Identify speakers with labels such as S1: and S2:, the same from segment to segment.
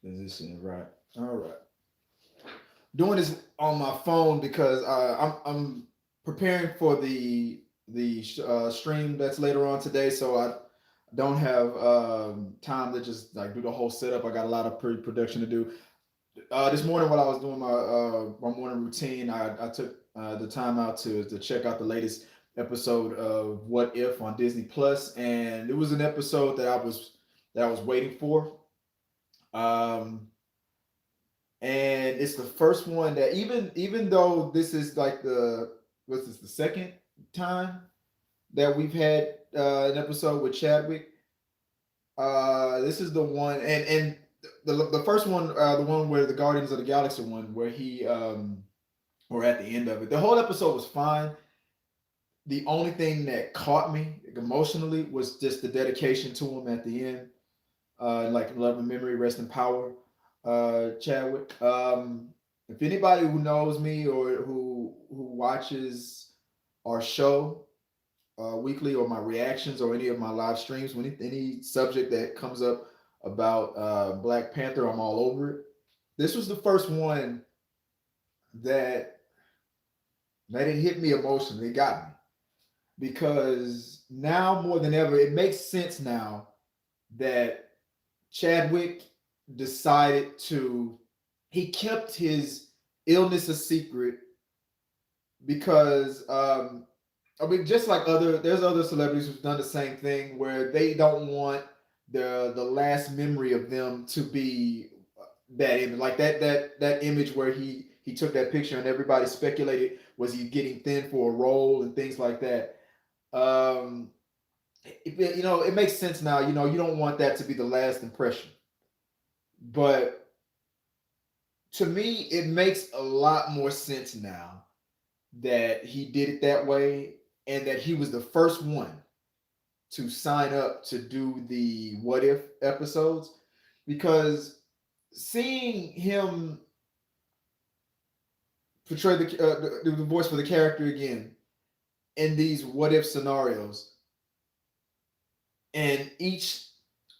S1: Is this in right? All right. Doing this on my phone because I'm preparing for the stream that's later on today, so I don't have time to just like do the whole setup. I got a lot of pre-production to do. This morning, while I was doing my morning routine, I took the time out to check out the latest episode of What If on Disney Plus, and it was an episode that I was waiting for. Um, and it's the first one that even though this is like what's this, the second time that we've had an episode with Chadwick. This is the one, and the first one, the one where the Guardians of the Galaxy one, where he or at the end of it, the whole episode was fine. The only thing that caught me emotionally was just the dedication to him at the end. Like love and memory, rest in power, Chadwick. If anybody who knows me or who watches our show weekly, or my reactions, or any of my live streams, when any subject that comes up about Black Panther, I'm all over it. This was the first one that it hit me emotionally. It got me because now more than ever, it makes sense now that Chadwick decided to. He kept his illness a secret because I mean, just like there's other celebrities who've done the same thing where they don't want the last memory of them to be that image, like that image where he took that picture and everybody speculated was he getting thin for a role and things like that. Um, it makes sense now. You don't want that to be the last impression, but to me, it makes a lot more sense now that he did it that way and that he was the first one to sign up to do the what if episodes, because seeing him portray the voice for the character again in these what if scenarios, and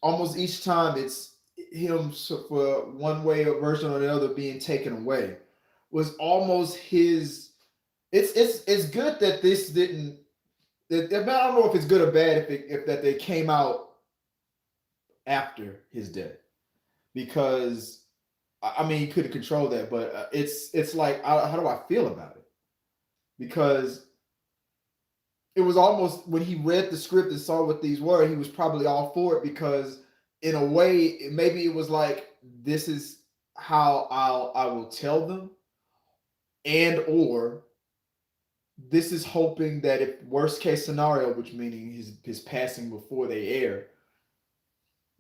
S1: almost each time it's him for one way or version or the other being taken away, was almost his. It's good that this didn't. I don't know if it's good or bad if that they came out after his death, because I mean he couldn't control that, but it's like how do I feel about it? Because it was almost when he read the script and saw what these were, he was probably all for it, because in a way maybe it was like, this is how I will tell them, and or this is hoping that if worst case scenario, which meaning his passing before they air,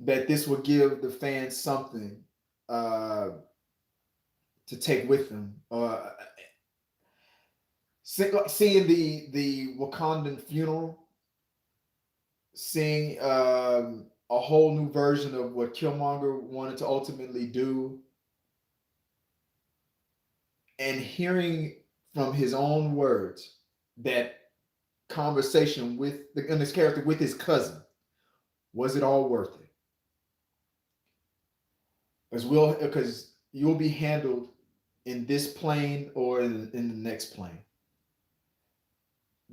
S1: that this would give the fans something uh, to take with them. Seeing the Wakandan funeral, seeing a whole new version of what Killmonger wanted to ultimately do, and hearing from his own words that conversation and this character with his cousin, was it all worth it? Because you'll be handled in this plane or in the next plane.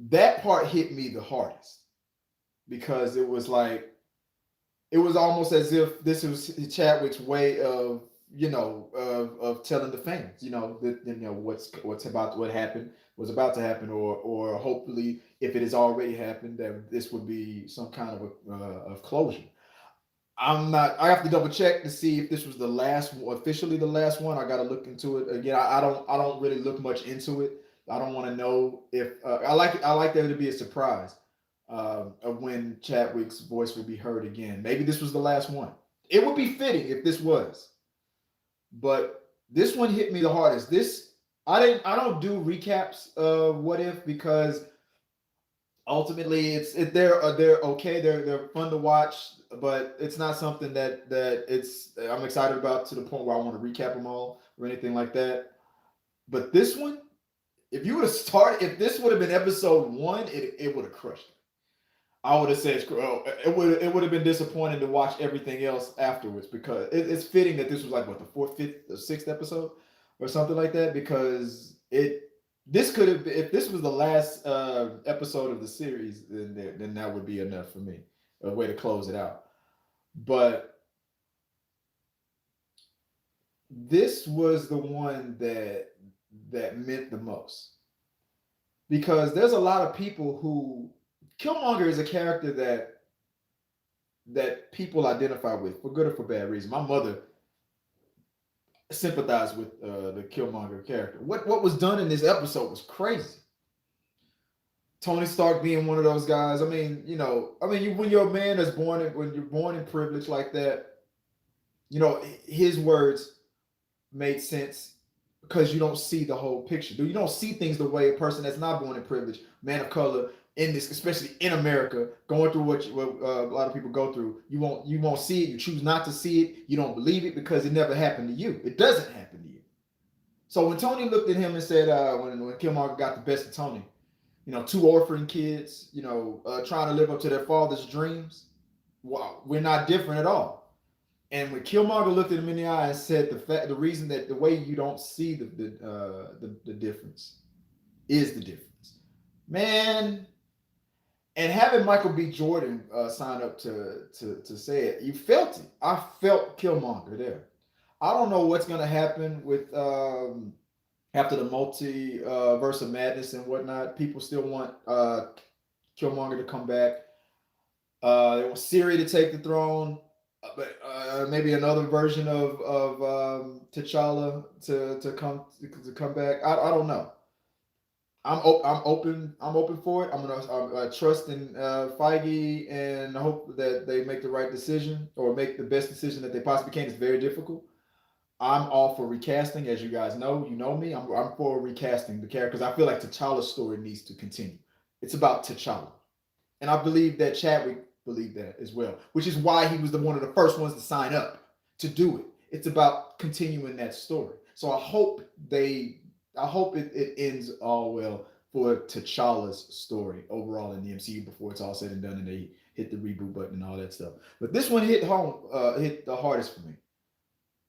S1: That part hit me the hardest, because it was almost as if this was Chadwick's way of of telling the fans, that what happened was about to happen, or hopefully if it has already happened, that this would be some kind of closure. I have to double check to see if this was officially the last one. I got to look into it again. I don't really look much into it. I don't want to know if I like there to be a surprise of when Chadwick's voice will be heard again. Maybe this was the last one. It would be fitting if this was, but this one hit me the hardest. This I don't do recaps of What If, because ultimately they're okay, they're fun to watch, but it's not something that I'm excited about to the point where I want to recap them all or anything like that. But this one, if this would have been episode one, it would have crushed it. I would have said it would have been disappointing to watch everything else afterwards because it's fitting that this was like what the fourth, fifth, or sixth episode or something like that because it this could have been, if this was the last episode of the series then that would be enough for me, a way to close it out. But this was the one that meant the most because there's a lot of people who Killmonger is a character that people identify with for good or for bad reason. My mother sympathized with the Killmonger character. What was done in this episode was crazy. Tony Stark being one of those guys. I mean, when you're a man that's when you're born in privilege like that, his words made sense because you don't see the whole picture. You don't see things the way a person that's not born in privilege, man of color, in this, especially in America, going through what a lot of people go through. You won't see it. You choose not to see it. You don't believe it because it never happened to you. It doesn't happen to you. So when Tony looked at him and said, when Killmonger got the best of Tony, two orphan kids, trying to live up to their father's dreams. Wow, we're not different at all. And when Killmonger looked at him in the eye and said the reason that the way you don't see the difference is the difference, man. And having Michael B. Jordan sign up to say it, you felt it. I felt Killmonger there. I don't know what's gonna happen with after the multiverse of madness and whatnot. People still want Killmonger to come back. They want Siri to take the throne, but maybe another version of T'Challa to come back. I don't know. I'm open for it. I'm gonna trust in Feige and hope that they make the right decision or make the best decision that they possibly can. It's very difficult. I'm all for recasting, as you guys know. You know me. I'm for recasting the character because I feel like T'Challa's story needs to continue. It's about T'Challa, and I believe that Chadwick believed that as well, which is why he was one of the first ones to sign up to do it. It's about continuing that story. So I hope it ends all well for T'Challa's story overall in the MCU before it's all said and done and they hit the reboot button and all that stuff. But this one hit the hardest for me.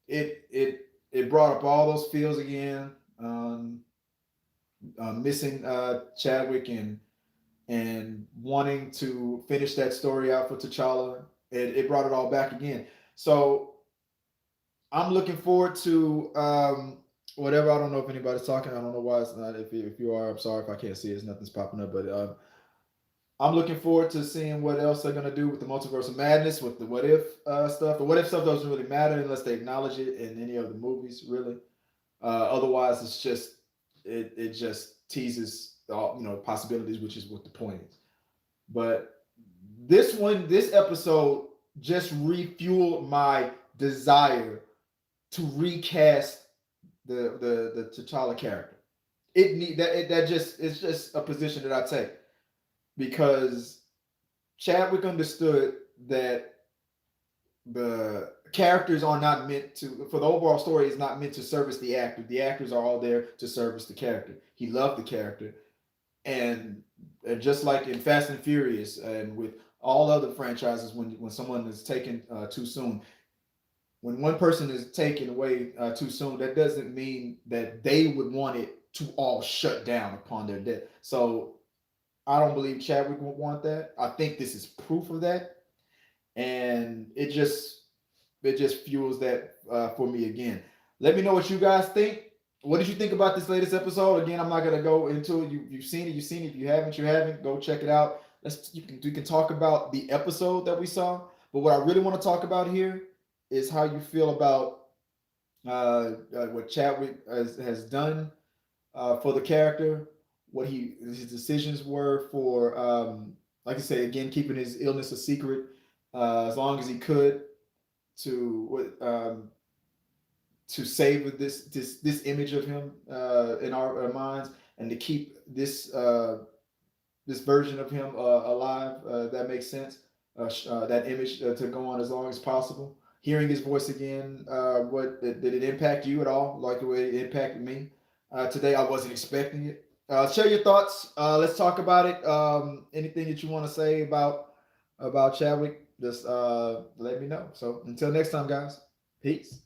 S1: It brought up all those feels again. Missing Chadwick and wanting to finish that story out for T'Challa. It brought it all back again. So I'm looking forward to whatever. I don't know if anybody's talking. I don't know why it's not. If you are, I'm sorry if I can't see it. Nothing's popping up. But I'm looking forward to seeing what else they're gonna do with the multiverse of madness, with the what if stuff. The what if stuff doesn't really matter unless they acknowledge it in any of the movies, really. Otherwise, it just teases all possibilities, which is what the point is. But this episode just refueled my desire to recast the T'Challa character. It need that it, that just it's just a position that I take because Chadwick understood that the characters are not meant to for the overall story is not meant to service the actor. The actors are all there to service the character. He loved the character, and, and just like in Fast and Furious and with all other franchises, when someone is taken too soon, when one person is taken away too soon, that doesn't mean that they would want it to all shut down upon their death. So I don't believe Chadwick would want that. I think this is proof of that, and it just fuels that for me again. Let me know what you guys think. What did you think about this latest episode? Again, I'm not gonna go into it. You've seen it. You've seen it. If you haven't, you haven't. Go check it out. We can talk about the episode that we saw. But what I really want to talk about here is how you feel about what Chadwick has done for the character, what his decisions were for, like I say again, keeping his illness a secret as long as he could to save this image of him in our minds and to keep this version of him alive. That makes sense. That image to go on as long as possible. Hearing his voice again, what did it impact you at all? Like the way it impacted me today? I wasn't expecting it. Share your thoughts. Let's talk about it. Anything that you want to say about Chadwick, just let me know. So until next time, guys. Peace.